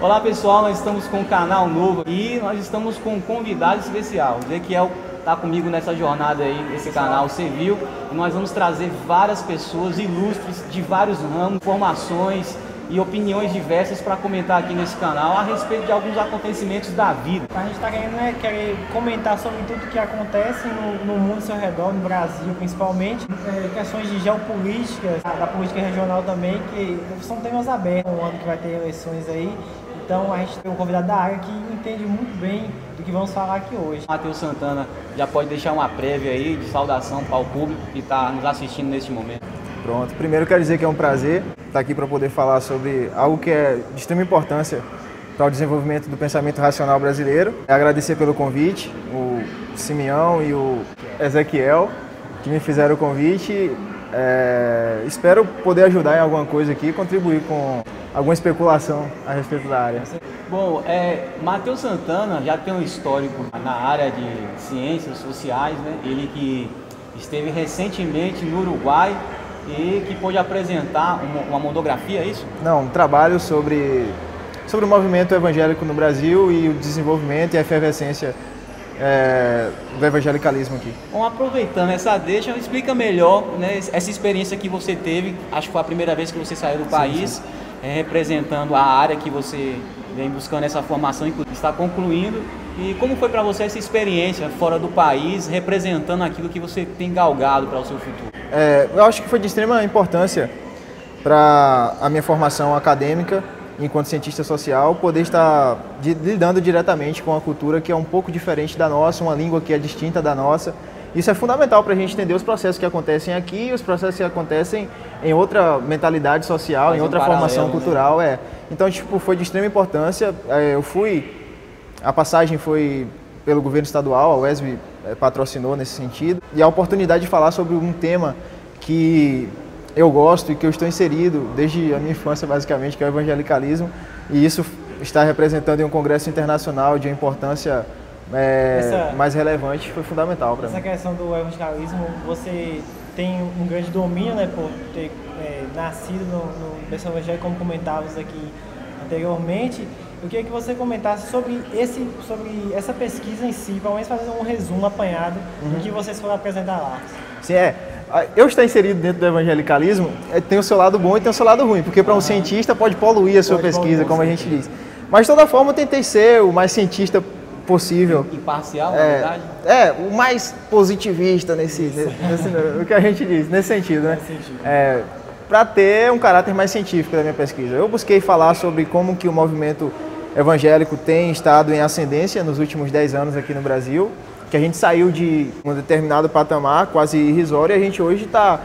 Olá pessoal, nós estamos com um canal novo e nós estamos com um convidado especial. O Ezequiel está comigo nessa jornada aí, esse canal Você Viu, e nós vamos trazer várias pessoas ilustres de vários ramos, informações e opiniões diversas para comentar aqui nesse canal a respeito de alguns acontecimentos da vida. A gente está querer comentar sobre tudo que acontece no mundo ao seu redor, no Brasil principalmente, questões de geopolítica, da política regional também, que são temas abertos, um ano que vai ter eleições aí. Então a gente tem um convidado da área que entende muito bem do que vamos falar aqui hoje. Matheus Santana já pode deixar uma prévia aí de saudação para o público que está nos assistindo neste momento. Pronto, primeiro eu quero dizer que é um prazer estar aqui para poder falar sobre algo que é de extrema importância para o desenvolvimento do pensamento racional brasileiro. Agradecer pelo convite, o Simeão e o Ezequiel, que me fizeram o convite. Espero poder ajudar em alguma coisa aqui, contribuir com alguma especulação a respeito da área. Bom, Matheus Santana já tem um histórico na área de ciências sociais, né? Ele que esteve recentemente no Uruguai e que pôde apresentar uma monografia, é isso? Não, um trabalho sobre o movimento evangélico no Brasil e o desenvolvimento e a efervescência do evangelicalismo aqui. Bom, aproveitando essa deixa, explica melhor, né, essa experiência que você teve, acho que foi a primeira vez que você saiu do país, sim. Representando a área que você vem buscando essa formação, inclusive está concluindo. E como foi para você essa experiência fora do país, representando aquilo que você tem galgado para o seu futuro? Eu acho que foi de extrema importância para a minha formação acadêmica, enquanto cientista social, poder estar lidando diretamente com uma cultura que é um pouco diferente da nossa, uma língua que é distinta da nossa. Isso é fundamental para a gente entender os processos que acontecem aqui e os processos que acontecem em outra mentalidade social, em outra formação cultural. Né? Então, foi de extrema importância. A passagem foi pelo governo estadual, a UESB patrocinou nesse sentido. E a oportunidade de falar sobre um tema que eu gosto e que eu estou inserido desde a minha infância, basicamente, que é o evangelicalismo. E isso está representando em um congresso internacional de uma importância mais relevante, foi fundamental para mim. Essa questão do evangelicalismo, você tem um grande domínio, né, por ter nascido no berço evangélico, como comentávamos aqui anteriormente. Eu queria que você comentasse sobre essa pesquisa em si, pelo menos fazer um resumo apanhado do que vocês foram apresentar lá. Sim, eu estar inserido dentro do evangelicalismo tem o seu lado bom e tem o seu lado ruim, porque para um cientista pode poluir a sua pesquisa, como a gente diz. Mas de toda forma eu tentei ser o mais cientista possível. Imparcial, na verdade? O mais positivista o que a gente diz, nesse sentido, né? Para ter um caráter mais científico da minha pesquisa. Eu busquei falar sobre como que o movimento evangélico tem estado em ascendência nos últimos 10 anos aqui no Brasil, que a gente saiu de um determinado patamar quase irrisório e a gente hoje está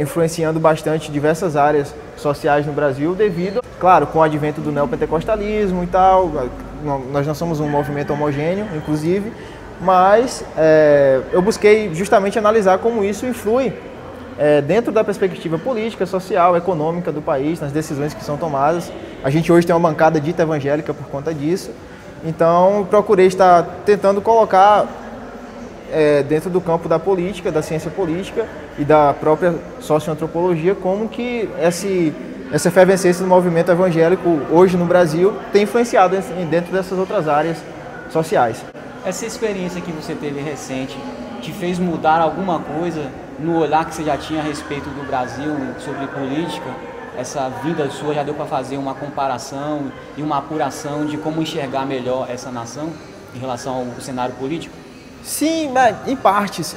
influenciando bastante diversas áreas sociais no Brasil devido, claro, com o advento do neopentecostalismo e tal. Nós não somos um movimento homogêneo, inclusive, mas eu busquei justamente analisar como isso influi dentro da perspectiva política, social, econômica do país, nas decisões que são tomadas. A gente hoje tem uma bancada dita evangélica por conta disso. Então, procurei estar tentando colocar dentro do campo da política, da ciência política e da própria socioantropologia, como que essa efervescência do movimento evangélico hoje no Brasil tem influenciado dentro dessas outras áreas sociais. Essa experiência que você teve recente te fez mudar alguma coisa no olhar que você já tinha a respeito do Brasil sobre política? Essa vinda sua já deu para fazer uma comparação e uma apuração de como enxergar melhor essa nação em relação ao cenário político? Sim, em partes.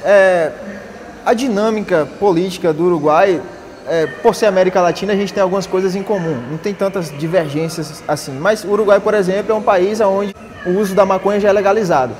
A dinâmica política do Uruguai, por ser América Latina, a gente tem algumas coisas em comum. Não tem tantas divergências assim. Mas o Uruguai, por exemplo, é um país onde o uso da maconha já é legalizado,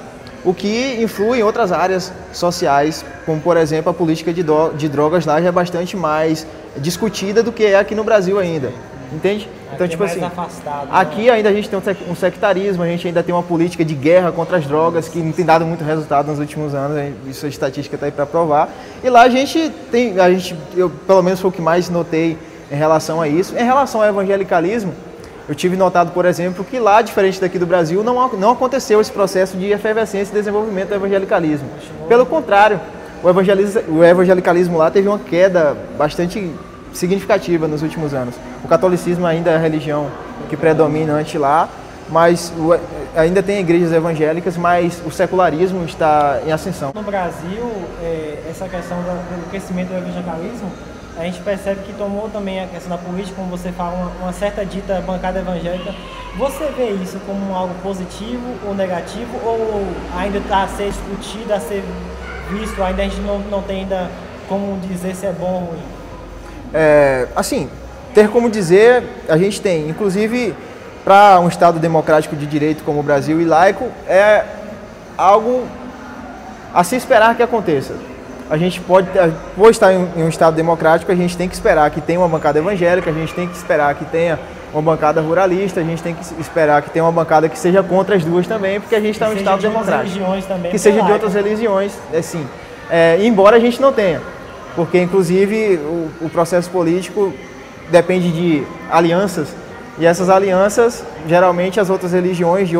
o que influi em outras áreas sociais, como, por exemplo, a política de drogas lá já é bastante mais discutida do que é aqui no Brasil ainda, entende? Então, tipo assim, afastado, aqui ainda a gente tem um sectarismo, a gente ainda tem uma política de guerra contra as drogas que não tem dado muito resultado nos últimos anos, isso a estatística está aí para provar. E lá eu pelo menos foi o que mais notei em relação a isso. Em relação ao evangelicalismo, eu tive notado, por exemplo, que lá, diferente daqui do Brasil, não aconteceu esse processo de efervescência e desenvolvimento do evangelicalismo. Pelo contrário, o evangelicalismo lá teve uma queda bastante significativa nos últimos anos. O catolicismo ainda é a religião que predominante lá, mas ainda tem igrejas evangélicas, mas o secularismo está em ascensão. No Brasil, essa questão do crescimento do evangelicalismo, a gente percebe que tomou também a questão da política, como você fala, uma certa dita bancada evangélica. Você vê isso como algo positivo ou negativo, ou ainda está a ser discutido, a ser visto, ainda a gente não tem ainda como dizer se é bom ou ruim? Assim, ter como dizer, a gente tem. Inclusive, para um Estado democrático de direito como o Brasil e laico, é algo a se esperar que aconteça. A gente pode, por estar em um Estado democrático, a gente tem que esperar que tenha uma bancada evangélica, a gente tem que esperar que tenha uma bancada ruralista, a gente tem que esperar que tenha uma bancada que seja contra as duas também, porque a gente está em um Estado democrático. Que seja de outras religiões, assim. Embora a gente não tenha, porque inclusive o processo político depende de alianças, e essas alianças, geralmente as outras religiões,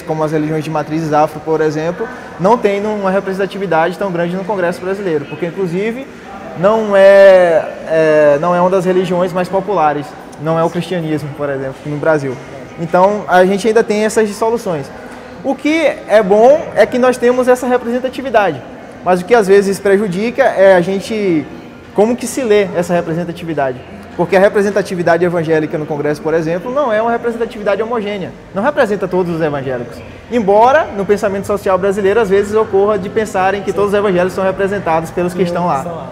como as religiões de matrizes afro, por exemplo, não têm uma representatividade tão grande no Congresso brasileiro, porque inclusive não é uma das religiões mais populares, não é o cristianismo, por exemplo, no Brasil. Então a gente ainda tem essas dissoluções. O que é bom é que nós temos essa representatividade, mas o que às vezes prejudica é a gente, como que se lê essa representatividade. Porque a representatividade evangélica no Congresso, por exemplo, não é uma representatividade homogênea. Não representa todos os evangélicos. Embora, no pensamento social brasileiro, às vezes ocorra de pensarem que todos os evangélicos são representados pelos que estão lá.